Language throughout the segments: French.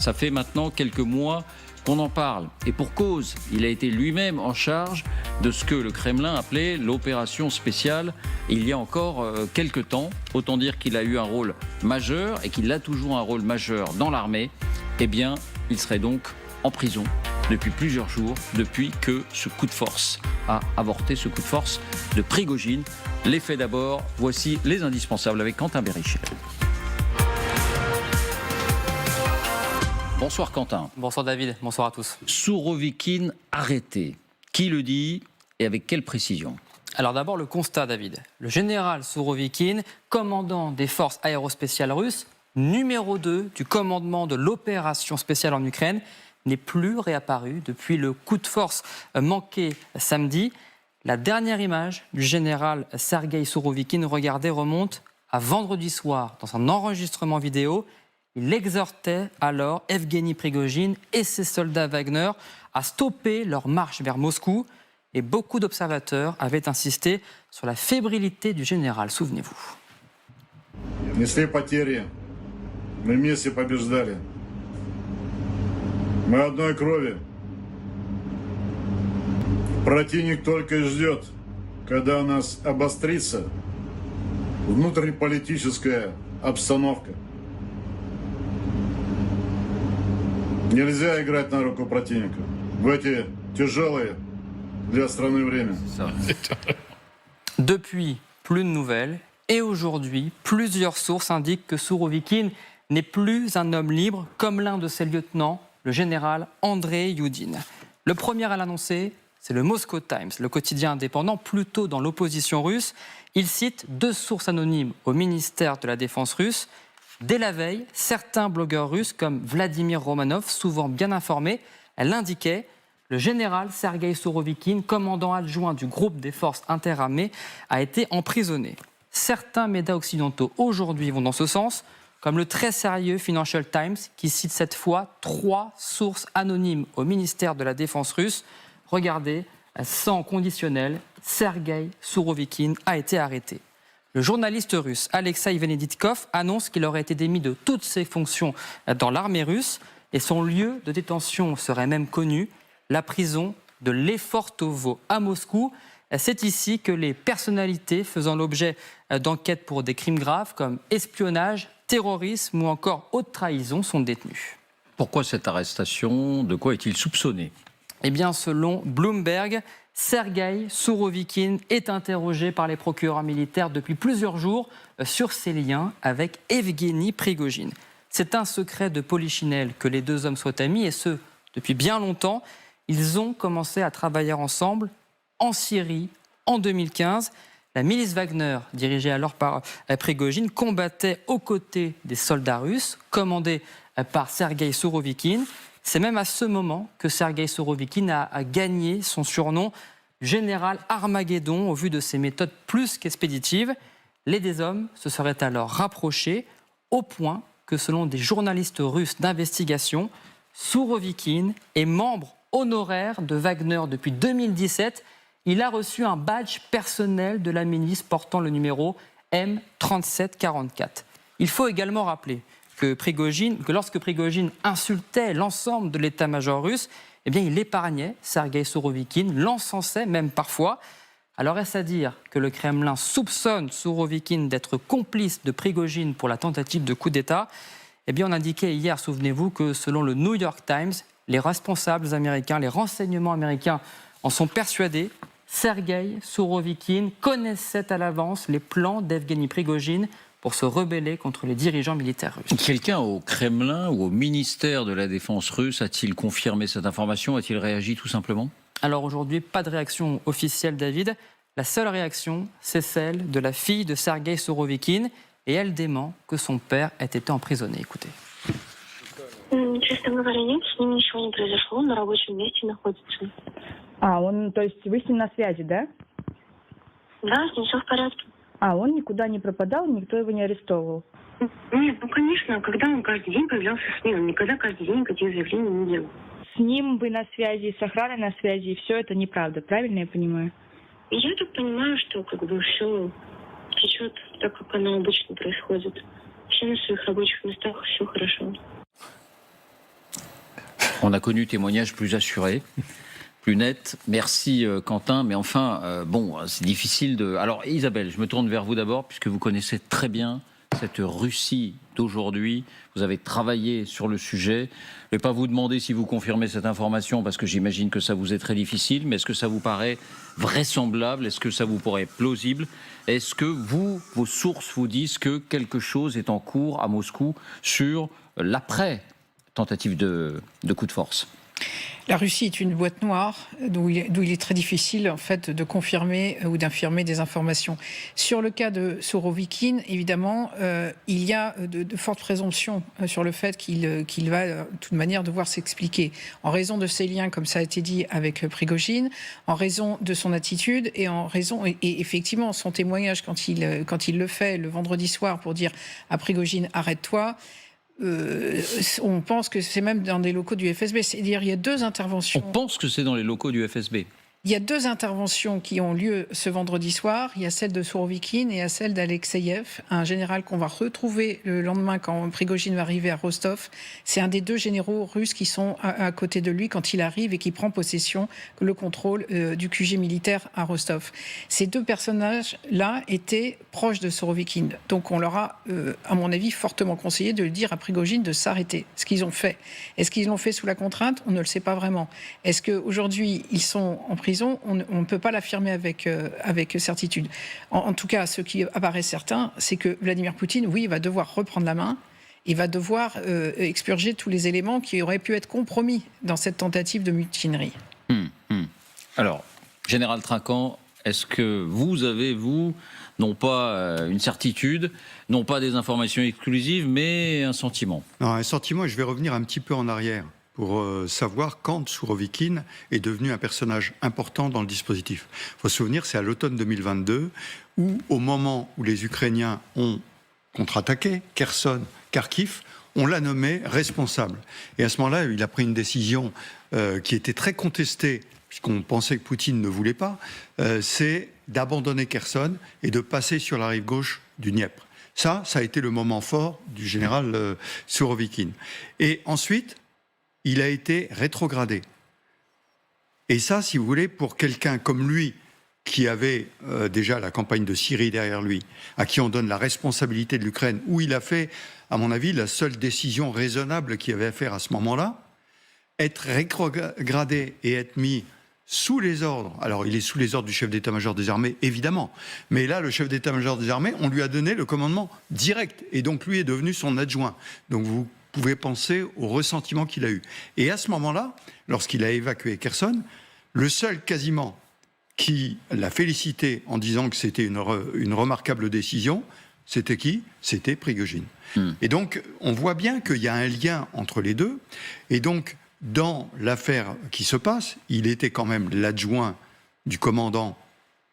Ça fait maintenant quelques mois qu'on en parle. Et pour cause, il a été lui-même en charge de ce que le Kremlin appelait l'opération spéciale il y a encore quelques temps. Autant dire qu'il a eu un rôle majeur et qu'il a toujours un rôle majeur dans l'armée. Eh bien, il serait donc en prison depuis plusieurs jours, depuis que ce coup de force a avorté, ce coup de force de Prigojine. Les faits d'abord, voici les indispensables avec Quentin Bérichel. Bonsoir Quentin. Bonsoir David, bonsoir à tous. Sourovikine arrêté. Qui le dit et avec quelle précision ? Alors d'abord le constat David. Le général Sourovikine, commandant des forces aérospéciales russes, numéro 2 du commandement de l'opération spéciale en Ukraine, n'est plus réapparu depuis le coup de force manqué samedi. La dernière image du général Sergueï Sourovikine, regardez, remonte à vendredi soir dans un enregistrement vidéo. Il exhortait alors Evgeny Prigojine et ses soldats Wagner à stopper leur marche vers Moscou. Et beaucoup d'observateurs avaient insisté sur la fébrilité du général, souvenez-vous. Несли потери, мы вместе побеждали. Мы одной крови. Противник только и ждет, когда у нас обострится внутриполитическая обстановка. Нельзя играть на руку противника в эти тяжелые для страны время. Depuis, plus de nouvelles. Et aujourd'hui, plusieurs sources indiquent que Sourovikine n'est plus un homme libre, comme l'un de ses lieutenants, le général Andrei Youdine. Le premier à l'annoncer, c'est le Moscow Times, le quotidien indépendant, plutôt dans l'opposition russe. Il cite 2 sources anonymes au ministère de la Défense russe. Dès la veille, certains blogueurs russes, comme Vladimir Romanov, souvent bien informés, l'indiquaient. Le général Sergueï Sourovikine, commandant adjoint du groupe des forces interarmées, a été emprisonné. Certains médias occidentaux aujourd'hui vont dans ce sens, comme le très sérieux Financial Times, qui cite cette fois 3 sources anonymes au ministère de la Défense russe. Regardez, sans conditionnel, Sergueï Sourovikine a été arrêté. Le journaliste russe Alexei Venediktov annonce qu'il aurait été démis de toutes ses fonctions dans l'armée russe et son lieu de détention serait même connu, la prison de Lefortovo à Moscou. C'est ici que les personnalités faisant l'objet d'enquêtes pour des crimes graves comme espionnage, terrorisme ou encore haute trahison sont détenues. Pourquoi cette arrestation ? De quoi est-il soupçonné ? Eh bien, selon Bloomberg, Sergueï Sourovikine est interrogé par les procureurs militaires depuis plusieurs jours sur ses liens avec Evgeny Prigojine. C'est un secret de polichinelle que les 2 hommes soient amis, et ce, depuis bien longtemps. Ils ont commencé à travailler ensemble en Syrie en 2015. La milice Wagner, dirigée alors par Prigojine, combattait aux côtés des soldats russes, commandés par Sergueï Sourovikine. C'est même à ce moment que Sergueï Sourovikine a gagné son surnom général Armageddon au vu de ses méthodes plus qu'expéditives. Les 2 hommes se seraient alors rapprochés au point que, selon des journalistes russes d'investigation, Sourovikine est membre honoraire de Wagner depuis 2017. Il a reçu un badge personnel de la milice portant le numéro M3744. Il faut également rappeler que lorsque Prigojine insultait l'ensemble de l'état-major russe, eh bien, il épargnait Sergueï Sourovikine, l'encensait même parfois. Alors est-ce à dire que le Kremlin soupçonne Sourovikine d'être complice de Prigojine pour la tentative de coup d'État ? Eh bien, on indiquait hier, souvenez-vous, que selon le New York Times, les responsables américains, les renseignements américains en sont persuadés. Sergueï Sourovikine connaissait à l'avance les plans d'Evgeny Prigojine pour se rebeller contre les dirigeants militaires russes. Quelqu'un au Kremlin ou au ministère de la Défense russe a-t-il confirmé cette information ? A-t-il réagi tout simplement ? Alors aujourd'hui, pas de réaction officielle, David. La seule réaction, c'est celle de la fille de Sergueï Sourovikine, et elle dément que son père ait été emprisonné. Écoutez. Честно говоря, нет, с ним ничего не произошло, он на рабочем месте находится. То есть вы с ним на связи, да? Да, с ним все в порядке. Он никуда не пропадал, никто его не арестовывал? Нет, конечно, когда он каждый день появлялся в СМИ, он никогда каждый день никаких заявлений не делал. С ним вы на связи, с охраной на связи, и все это неправда, правильно я понимаю? Я так понимаю, что все течет так, как оно обычно происходит. Все на своих рабочих местах, все хорошо. On a connu témoignages plus assurés, plus nets. Merci Quentin, mais enfin, c'est difficile de... Alors Isabelle, je me tourne vers vous d'abord, puisque vous connaissez très bien cette Russie d'aujourd'hui. Vous avez travaillé sur le sujet. Je ne vais pas vous demander si vous confirmez cette information, parce que j'imagine que ça vous est très difficile, mais est-ce que ça vous paraît vraisemblable? Est-ce que ça vous paraît plausible? Est-ce que vos sources vous disent que quelque chose est en cours à Moscou sur l'après-tentative de coup de force? La Russie est une boîte noire d'où il est très difficile en fait de confirmer ou d'infirmer des informations. Sur le cas de Sourovikine, évidemment, il y a de fortes présomptions sur le fait qu'il va de toute manière devoir s'expliquer en raison de ses liens, comme ça a été dit, avec Prigojine, en raison de son attitude et en raison et effectivement son témoignage quand il le fait le vendredi soir pour dire à Prigojine arrête-toi. On pense que c'est même dans des locaux du FSB. C'est-à-dire il y a deux interventions. On pense que c'est dans les locaux du FSB. Il y a deux interventions qui ont lieu ce vendredi soir. Il y a celle de Sourovikine et il y a celle d'Alexeyev, un général qu'on va retrouver le lendemain quand Prigojine va arriver à Rostov. C'est un des deux généraux russes qui sont à côté de lui quand il arrive et qui prend possession, le contrôle du QG militaire à Rostov. Ces deux personnages-là étaient proches de Sourovikine. Donc on leur a, à mon avis, fortement conseillé de dire à Prigojine de s'arrêter. Ce qu'ils ont fait. Est-ce qu'ils l'ont fait sous la contrainte? On ne le sait pas vraiment. Est-ce qu'aujourd'hui, ils sont en prison? On ne peut pas l'affirmer avec certitude. En tout cas, ce qui apparaît certain, c'est que Vladimir Poutine, oui, va devoir reprendre la main. Il va devoir expurger tous les éléments qui auraient pu être compromis dans cette tentative de mutinerie. Alors, Général Trinquant, est-ce que vous avez, non pas une certitude, non pas des informations exclusives, mais un sentiment? Non, un sentiment, et je vais revenir un petit peu en arrière pour savoir quand Sourovikine est devenu un personnage important dans le dispositif. Il faut se souvenir, c'est à l'automne 2022, où au moment où les Ukrainiens ont contre-attaqué Kherson, Kharkiv, on l'a nommé responsable. Et à ce moment-là, il a pris une décision qui était très contestée, puisqu'on pensait que Poutine ne voulait pas, c'est d'abandonner Kherson et de passer sur la rive gauche du Dniepr. Ça a été le moment fort du général Sourovikine. Et ensuite, il a été rétrogradé. Et ça, si vous voulez, pour quelqu'un comme lui, qui avait déjà la campagne de Syrie derrière lui, à qui on donne la responsabilité de l'Ukraine, où il a fait, à mon avis, la seule décision raisonnable qu'il avait à faire à ce moment-là, être rétrogradé et être mis sous les ordres. Alors, il est sous les ordres du chef d'état-major des armées, évidemment. Mais là, le chef d'état-major des armées, on lui a donné le commandement direct. Et donc, lui est devenu son adjoint. Donc, vous pouvez penser au ressentiment qu'il a eu. Et à ce moment-là, lorsqu'il a évacué Kherson, le seul quasiment qui l'a félicité en disant que c'était une remarquable décision, c'était qui? C'était Prigojine. Et donc, on voit bien qu'il y a un lien entre les deux. Et donc, dans l'affaire qui se passe, il était quand même l'adjoint du commandant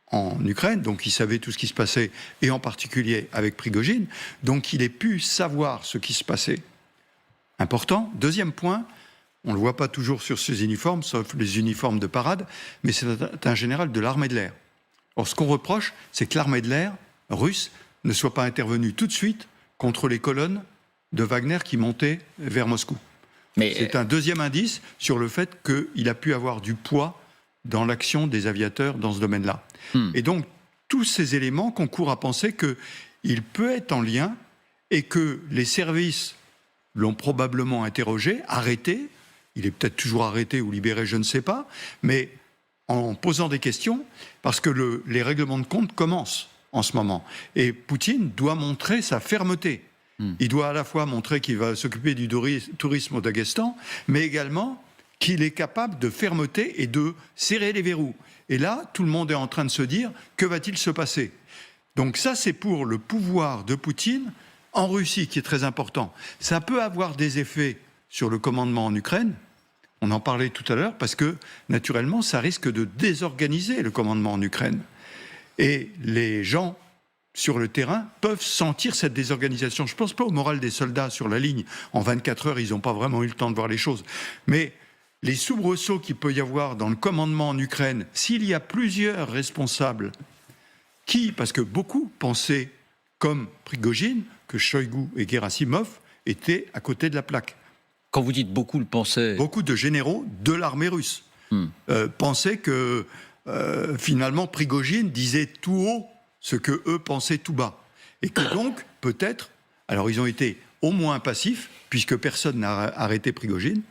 en Ukraine, donc il savait tout ce qui se passait, et en particulier avec Prigojine. Donc, il a pu savoir ce qui se passait. Important. Deuxième point, on ne le voit pas toujours sur ses uniformes, sauf les uniformes de parade, mais c'est un général de l'armée de l'air. Or, ce qu'on reproche, c'est que l'armée de l'air russe ne soit pas intervenue tout de suite contre les colonnes de Wagner qui montaient vers Moscou. Mais c'est un deuxième indice sur le fait qu'il a pu avoir du poids dans l'action des aviateurs dans ce domaine-là. Et donc, tous ces éléments concourent à penser qu'il peut être en lien et que les services l'ont probablement interrogé, arrêté, il est peut-être toujours arrêté ou libéré, je ne sais pas, mais en posant des questions, parce que les règlements de compte commencent en ce moment. Et Poutine doit montrer sa fermeté. Il doit à la fois montrer qu'il va s'occuper du tourisme au Daghestan, mais également qu'il est capable de fermeté et de serrer les verrous. Et là, tout le monde est en train de se dire, que va-t-il se passer? Donc ça, c'est pour le pouvoir de Poutine en Russie, qui est très important. Ça peut avoir des effets sur le commandement en Ukraine, on en parlait tout à l'heure, parce que, naturellement, ça risque de désorganiser le commandement en Ukraine. Et les gens sur le terrain peuvent sentir cette désorganisation. Je ne pense pas au moral des soldats sur la ligne. En 24 heures, ils n'ont pas vraiment eu le temps de voir les choses. Mais les soubresauts qu'il peut y avoir dans le commandement en Ukraine, s'il y a plusieurs responsables parce que beaucoup pensaient, comme Prigojine, que Shoigu et Gerasimov étaient à côté de la plaque. Quand vous dites beaucoup le pensaient... Beaucoup de généraux de l'armée russe pensaient que finalement Prigojine disait tout haut ce que eux pensaient tout bas. Et que donc, peut-être, alors ils ont été au moins passifs, puisque personne n'a arrêté Prigojine,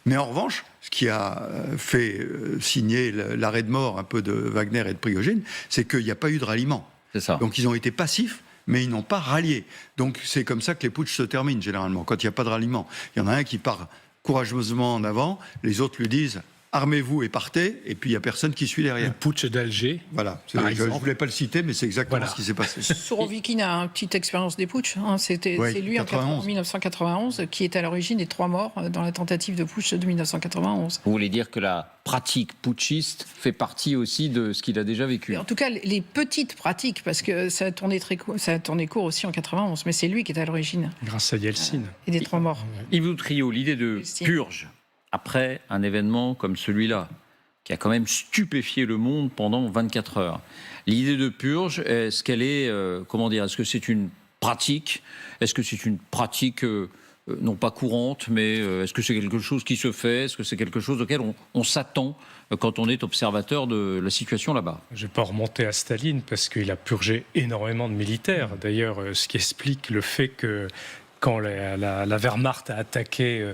mais en revanche, ce qui a fait signer l'arrêt de mort un peu de Wagner et de Prigojine, c'est qu'il n'y a pas eu de ralliement. C'est ça. Donc ils ont été passifs, mais ils n'ont pas rallié. Donc c'est comme ça que les putschs se terminent généralement, quand il n'y a pas de ralliement. Il y en a un qui part courageusement en avant, les autres lui disent « armez-vous et partez », et puis il n'y a personne qui suit derrière. Le putsch d'Alger. Voilà, par je ne exemple. voulais pas le citer, mais c'est exactement Voilà. ce qui s'est passé. Sourovikine a une petite expérience des putschs. C'est lui en 1991 qui est à l'origine des 3 morts dans la tentative de putsch de 1991. Vous voulez dire que la pratique putschiste fait partie aussi de ce qu'il a déjà vécu? En tout cas, les petites pratiques, parce que ça a tourné court aussi en 91, mais c'est lui qui est à l'origine. Grâce à Yeltsin. Et des 3 morts. Yves Trio, l'idée de purge après un événement comme celui-là, qui a quand même stupéfié le monde pendant 24 heures. L'idée de purge, est-ce qu'elle est, est-ce que c'est une pratique? Est-ce que c'est une pratique non pas courante, mais est-ce que c'est quelque chose qui se fait? Est-ce que c'est quelque chose auquel on s'attend quand on est observateur de la situation là-bas? Je ne vais pas remonter à Staline parce qu'il a purgé énormément de militaires. D'ailleurs, ce qui explique le fait que quand la Wehrmacht a attaqué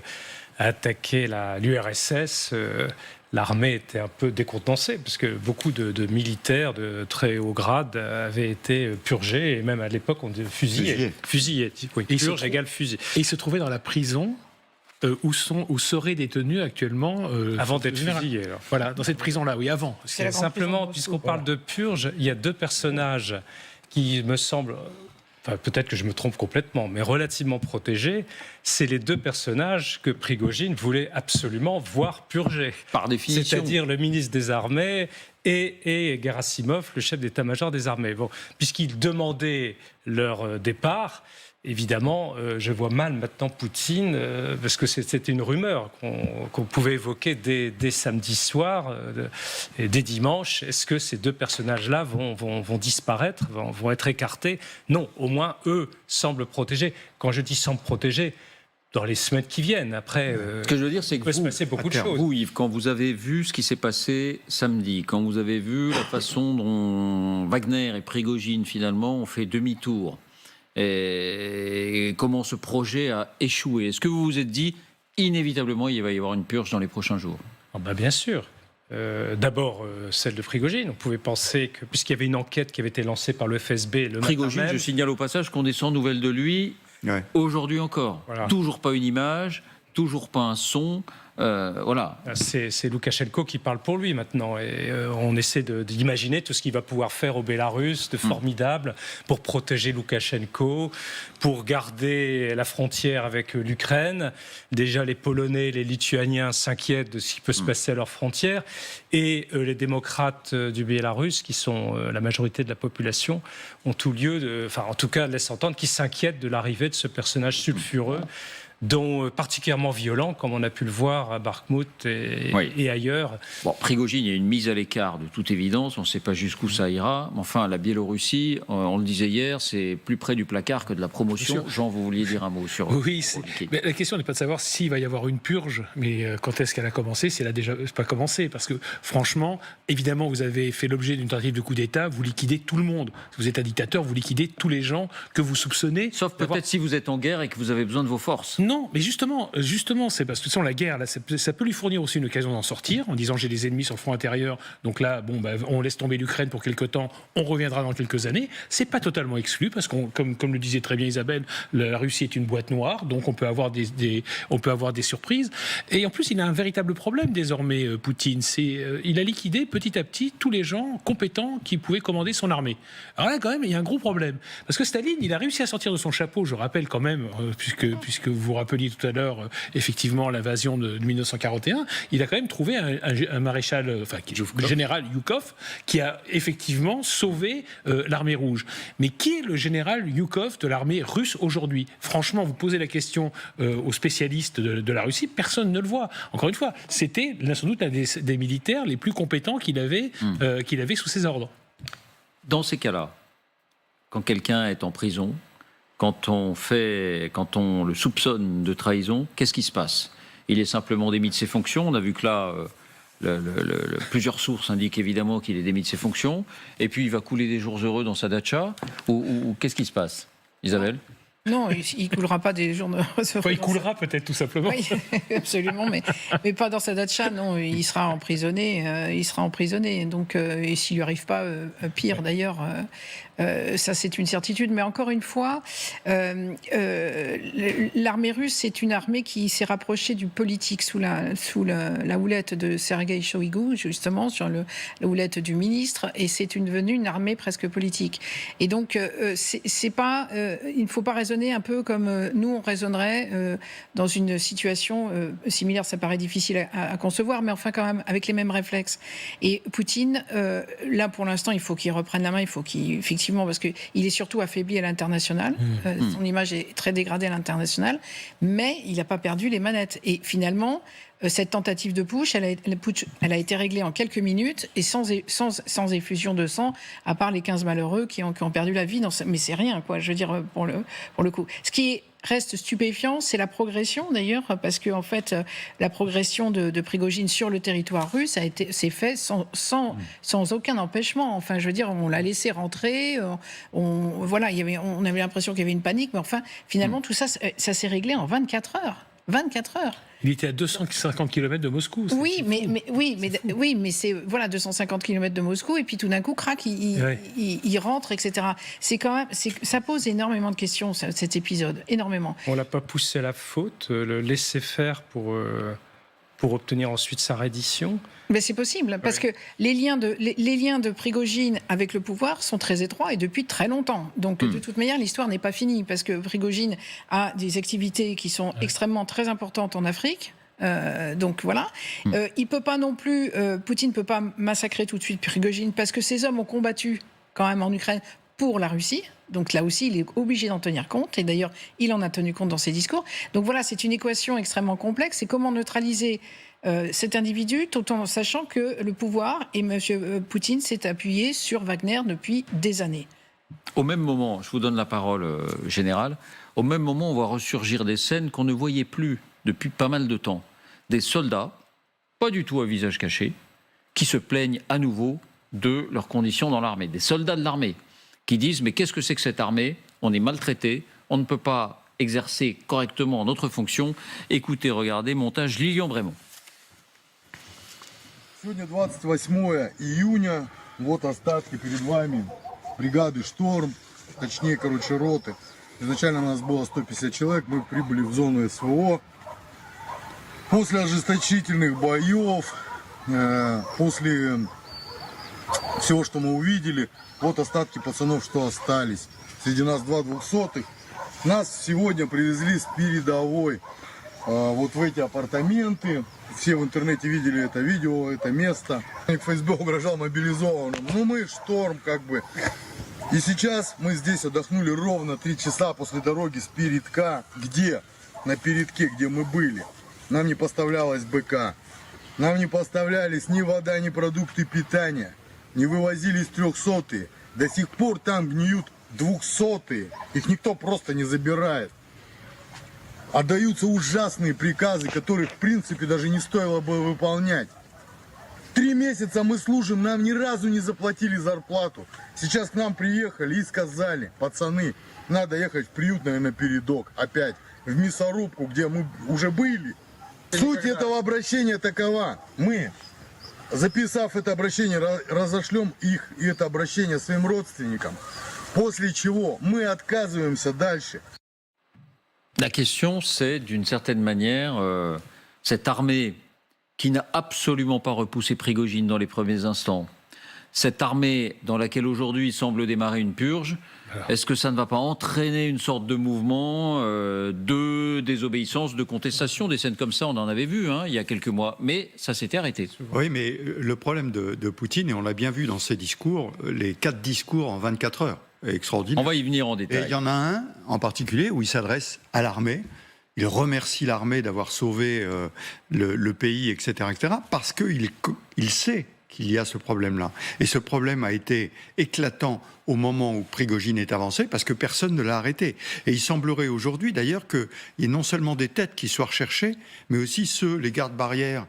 l'URSS, l'armée était un peu décontenancée, parce que beaucoup de militaires de très haut grade avaient été purgés, et même à l'époque, on disait fusillés. Oui, purge égale fusil. Et il se trouvait dans la prison où seraient détenus actuellement... Avant d'être fusillés. Voilà, dans cette prison-là, oui, avant. Simplement, puisqu'on parle de purge, il y a 2 personnages qui me semblent... peut-être que je me trompe complètement, mais relativement protégés, c'est les 2 personnages que Prigojine voulait absolument voir purger. Par définition. C'est-à-dire le ministre des Armées et Gerasimov, le chef d'état-major des armées. Bon, puisqu'ils demandaient leur départ, évidemment, je vois mal maintenant Poutine, parce que c'était une rumeur qu'on pouvait évoquer dès samedi soir et dès dimanche. Est-ce que ces 2 personnages-là vont disparaître, vont être écartés? Non, au moins, eux semblent protégés. Quand je dis semblent protégés, dans les semaines qui viennent. Après, ce que je veux dire, c'est que peut se passer beaucoup de choses. Vous, Yves, quand vous avez vu ce qui s'est passé samedi, quand vous avez vu la façon dont Wagner et Prigojine, finalement, ont fait demi-tour, et comment ce projet a échoué, est-ce que vous vous êtes dit, inévitablement, il va y avoir une purge dans les prochains jours? Bien sûr. D'abord, celle de Prigojine. On pouvait penser que, puisqu'il y avait une enquête qui avait été lancée par le FSB le Prigojine, matin même, je signale au passage qu'on est sans nouvelles de lui aujourd'hui encore. Voilà. Toujours pas une image, toujours pas un son. Voilà. C'est Loukachenko qui parle pour lui maintenant, et on essaie d'imaginer tout ce qu'il va pouvoir faire au Bélarus de formidable pour protéger Loukachenko, pour garder la frontière avec l'Ukraine. Déjà, les Polonais, les Lituaniens s'inquiètent de ce qui peut se passer à leurs frontières, et les démocrates du Bélarus, qui sont la majorité de la population, ont tout lieu, en tout cas, laissent entendre qu'ils s'inquiètent de l'arrivée de ce personnage sulfureux, dont particulièrement violent, comme on a pu le voir à Bakhmout et ailleurs. Bon, Prigojine, il y a une mise à l'écart de toute évidence, on ne sait pas jusqu'où ça ira. Enfin, la Biélorussie, on le disait hier, c'est plus près du placard que de la promotion. Jean, vous vouliez dire un mot sur... Oui, mais la question n'est pas de savoir s'il va y avoir une purge, mais quand est-ce qu'elle a commencé, si elle a déjà pas commencé. Parce que franchement, évidemment, vous avez fait l'objet d'une tentative de coup d'État, vous liquidez tout le monde. Si vous êtes un dictateur, vous liquidez tous les gens que vous soupçonnez. Sauf peut-être si vous êtes en guerre et que vous avez besoin de vos forces. Non, mais justement, c'est parce que la guerre, là, ça peut lui fournir aussi une occasion d'en sortir, en disant j'ai des ennemis sur le front intérieur, donc là, on laisse tomber l'Ukraine pour quelque temps, on reviendra dans quelques années. C'est pas totalement exclu, parce que comme le disait très bien Isabelle, la Russie est une boîte noire, donc on peut avoir des surprises. Et en plus, il a un véritable problème désormais, Poutine. Il a liquidé petit à petit tous les gens compétents qui pouvaient commander son armée. Alors là, quand même, il y a un gros problème, parce que Staline, il a réussi à sortir de son chapeau, je rappelle quand même, puisque vous vous rappeliez tout à l'heure, effectivement, l'invasion de 1941, il a quand même trouvé un maréchal, général Yukov, qui a effectivement sauvé l'armée rouge. Mais qui est le général Yukov de l'armée russe aujourd'hui? Franchement, vous posez la question aux spécialistes de la Russie, personne ne le voit. Encore une fois, c'était sans doute un des militaires les plus compétents qu'il avait sous ses ordres. Dans ces cas-là, quand quelqu'un est en prison, quand on le soupçonne de trahison, qu'est-ce qui se passe? Il est simplement démis de ses fonctions. On a vu que là, plusieurs sources indiquent évidemment qu'il est démis de ses fonctions. Et puis il va couler des jours heureux dans sa datcha. Ou qu'est-ce qui se passe, Isabelle? Non, il ne coulera pas des jours de... Enfin, il coulera peut-être tout simplement. Oui, absolument, mais pas dans sa datcha, non, il sera emprisonné. Donc, et s'il lui arrive pas, pire d'ailleurs, ça c'est une certitude. Mais encore une fois, l'armée russe, c'est une armée qui s'est rapprochée du politique sous la houlette de Sergueï Shoigu, justement, sur la houlette du ministre, et c'est devenue une armée presque politique. Et donc, c'est pas, il ne faut pas raisonner un peu comme nous on raisonnerait dans une situation similaire. Ça paraît difficile à concevoir, mais enfin quand même avec les mêmes réflexes. Et Poutine, là pour l'instant, il faut qu'il reprenne la main, il faut qu'il, effectivement, parce qu'il est surtout affaibli à l'international, son image est très dégradée à l'international, mais il n'a pas perdu les manettes. Et finalement, cette tentative de putsch, elle a été réglée en quelques minutes et sans effusion de sang, à part les 15 malheureux qui ont perdu la vie. Mais c'est rien, quoi, je veux dire, pour le coup. Ce qui reste stupéfiant, c'est la progression, d'ailleurs, parce que en fait, la progression de Prigojine sur le territoire russe s'est fait sans aucun empêchement. Enfin, je veux dire, on l'a laissé rentrer, on avait l'impression qu'il y avait une panique, mais enfin, finalement, tout ça s'est réglé en 24 heures. 24 heures. Il était à 250 km de Moscou. Oui, mais c'est 250 km de Moscou et puis tout d'un coup, crac, il rentre, etc. C'est quand même, ça pose énormément de questions, cet épisode, énormément. On l'a pas poussé à la faute, le laisser faire pour obtenir ensuite sa reddition. Mais c'est possible, parce que les liens de Prigojine avec le pouvoir sont très étroits et depuis très longtemps. Donc, de toute manière, l'histoire n'est pas finie, parce que Prigojine a des activités qui sont extrêmement très importantes en Afrique. Donc voilà. Il peut pas non plus, Poutine ne peut pas massacrer tout de suite Prigojine, parce que ces hommes ont combattu quand même en Ukraine pour la Russie. Donc là aussi, il est obligé d'en tenir compte. Et d'ailleurs, il en a tenu compte dans ses discours. Donc voilà, c'est une équation extrêmement complexe. C'est comment neutraliser cet individu, tout en sachant que le pouvoir et M. Poutine s'est appuyé sur Wagner depuis des années. Au même moment, je vous donne la parole, générale, au même moment, on voit ressurgir des scènes qu'on ne voyait plus depuis pas mal de temps. Des soldats, pas du tout à visage caché, qui se plaignent à nouveau de leurs conditions dans l'armée. Des soldats de l'armée qui disent « mais qu'est-ce que c'est que cette armée? On est maltraité, on ne peut pas exercer correctement notre fonction. » Écoutez, regardez, montage Lilian Brémond. Сегодня 28 июня, вот остатки перед вами бригады «Шторм», точнее, роты. Изначально у нас было 150 человек, мы прибыли в зону СВО. После ожесточительных боев, после всего, что мы увидели, вот остатки пацанов, что остались. Среди нас 2 200-х. Нас сегодня привезли с передовой вот в эти апартаменты. Все в интернете видели это видео, это место. ФСБ угрожал мобилизованным. Ну мы «Шторм» как бы. И сейчас мы здесь отдохнули ровно 3 часа после дороги с передка. Где? На передке, где мы были. Нам не поставлялась БК. Нам не поставлялись ни вода, ни продукты питания. Не вывозились 300-е. До сих пор там гниют 200-е. Их никто просто не забирает. Отдаются ужасные приказы, которых в принципе даже не стоило бы выполнять. 3 месяца мы служим, нам ни разу не заплатили зарплату. Сейчас к нам приехали и сказали: пацаны, надо ехать в приют, наверное, передок. Опять в мясорубку, где мы уже были. Суть этого обращения такова. Мы, записав это обращение, разошлем их и это обращение своим родственникам. После чего мы отказываемся дальше. La question, c'est d'une certaine manière, cette armée qui n'a absolument pas repoussé Prigojine dans les premiers instants, cette armée dans laquelle aujourd'hui semble démarrer une purge, est-ce que ça ne va pas entraîner une sorte de mouvement de désobéissance, de contestation? Des scènes comme ça, on en avait vu il y a quelques mois, mais ça s'était arrêté. Oui, mais le problème de Poutine, et on l'a bien vu dans ses discours, les 4 discours en 24 heures, extraordinaire. On va y venir en détail. Et il y en a un en particulier où il s'adresse à l'armée. Il remercie l'armée d'avoir sauvé le pays, etc., etc., parce qu'il sait qu'il y a ce problème-là. Et ce problème a été éclatant au moment où Prigojine est avancé, parce que personne ne l'a arrêté. Et il semblerait aujourd'hui, d'ailleurs, qu'il y ait non seulement des têtes qui soient recherchées, mais aussi les gardes-barrières,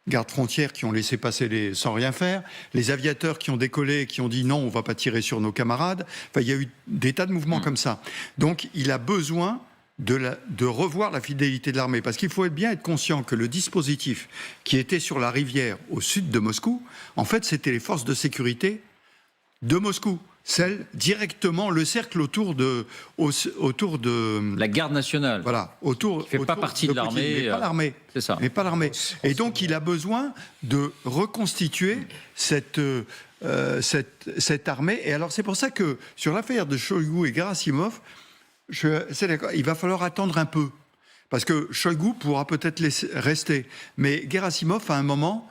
gardes-frontières qui ont laissé passer sans rien faire, les aviateurs qui ont décollé et qui ont dit non, on ne va pas tirer sur nos camarades. Enfin, il y a eu des tas de mouvements comme ça. Donc, il a besoin de revoir la fidélité de l'armée. Parce qu'il faut bien être conscient que le dispositif qui était sur la rivière au sud de Moscou, en fait, c'était les forces de sécurité de Moscou. Celle directement, le cercle autour de la garde nationale. Voilà, autour. Qui ne fait pas partie de l'armée. Mais pas l'armée. C'est ça. Mais pas l'armée. Et donc, il a besoin de reconstituer cette armée. Et alors, c'est pour ça que sur l'affaire de Shoigu et Gerasimov, c'est d'accord, il va falloir attendre un peu. Parce que Shoigu pourra peut-être rester. Mais Gerasimov, à un moment,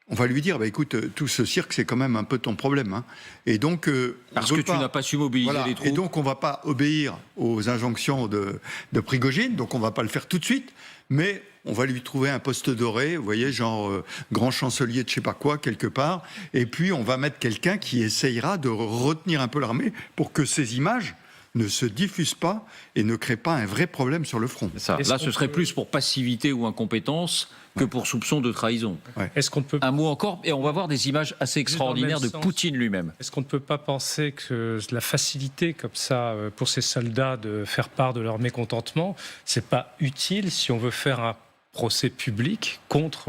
on va lui dire, écoute, tout ce cirque, c'est quand même un peu ton problème. Hein. Et donc, parce que tu n'as pas su mobiliser les troupes. Et donc, on ne va pas obéir aux injonctions de Prigojine, donc on ne va pas le faire tout de suite, mais on va lui trouver un poste doré, vous voyez, genre grand chancelier de je ne sais pas quoi, quelque part, et puis on va mettre quelqu'un qui essayera de retenir un peu l'armée pour que ces images ne se diffusent pas et ne créent pas un vrai problème sur le front. Là, ce serait plus pour passivité ou incompétence que pour soupçon de trahison. Ouais. Est-ce qu'on peut... Un mot encore, et on va voir des images assez extraordinaires de Poutine lui-même. Est-ce qu'on ne peut pas penser que la facilité comme ça pour ces soldats de faire part de leur mécontentement, c'est pas utile si on veut faire un procès public contre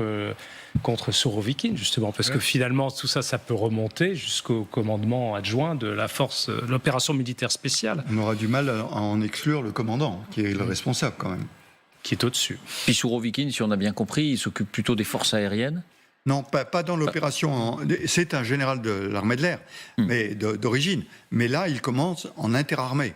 Sourovikine, justement, parce que finalement tout ça, ça peut remonter jusqu'au commandement adjoint de la force, l'opération militaire spéciale. On aura du mal à en exclure le commandant, qui est le responsable quand même. Qui est au-dessus. Puis Sourovikine, si on a bien compris, il s'occupe plutôt des forces aériennes. Non, pas dans l'opération. C'est un général de l'armée de l'air, mais d'origine. Mais là, il commence en interarmée.